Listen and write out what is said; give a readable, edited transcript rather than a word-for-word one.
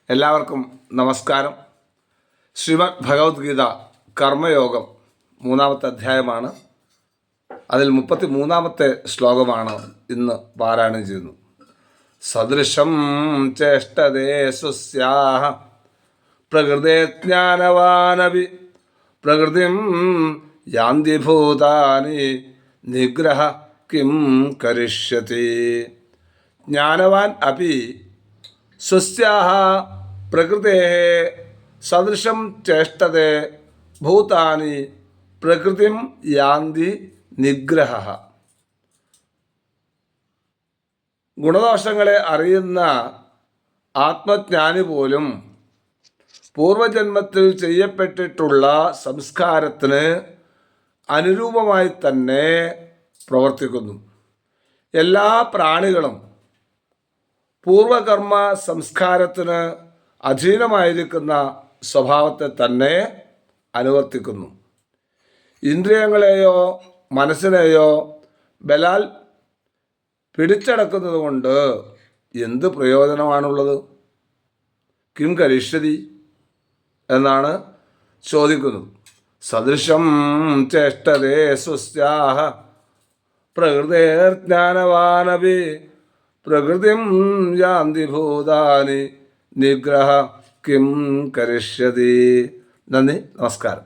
എല്ലാവർക്കും നമസ്കാരം. ശ്രീമദ് ഭഗവത്ഗീത കർമ്മയോഗം 3-ാമത്തെ അധ്യായമാണ്. അതിൽ 33-ാമത്തെ ശ്ലോകമാണ് ഇന്ന് പാരായണം ചെയ്യുന്നത്. സദൃശം ചേഷ്ടതേ സ്വസ്യാഹ പ്രകൃതേ ജ്ഞാനവാനപി പ്രകൃതിം യാന്തി ഭൂതാനി നിഗ്രഹ കിം കരിഷ്യതി. ജ്ഞാനവാൻ അപി സ്വസ്യാഹ പ്രകൃതേഃ സദൃശം ചേഷ്ടതേ ഭൂതാനി പ്രകൃതിം യാന്തി നിഗ്രഹഃ. ഗുണദോഷങ്ങളെ അറിയുന്ന ആത്മജ്ഞാനി പോലും പൂർവജന്മത്തിൽ ചെയ്യപ്പെട്ടിട്ടുള്ള സംസ്കാരത്തിന് അനുരൂപമായി തന്നെ പ്രവർത്തിക്കുന്നു. എല്ലാ പ്രാണികളും പൂർവകർമ്മ സംസ്കാരത്തിന് അധീനമായിരിക്കുന്ന സ്വഭാവത്തെ തന്നെ അനുവർത്തിക്കുന്നു. ഇന്ദ്രിയങ്ങളെയോ മനസ്സിനെയോ ബലാൽ പിടിച്ചടക്കുന്നത് കൊണ്ട് എന്ത് പ്രയോജനമാണുള്ളത്? കിം കരിഷ്യതി എന്നാണ് ചോദിക്കുന്നത്. സദൃശം ചേഷ്ടതേ സ്വസ്യാഹ പ്രകൃതേർജ്ഞാനവാനപി പ്രകൃതിം യാന്തി ഭൂതാനി നിഗ്രഹ കിം കരിഷ്യതി. നന്ദി, നമസ്കാരം.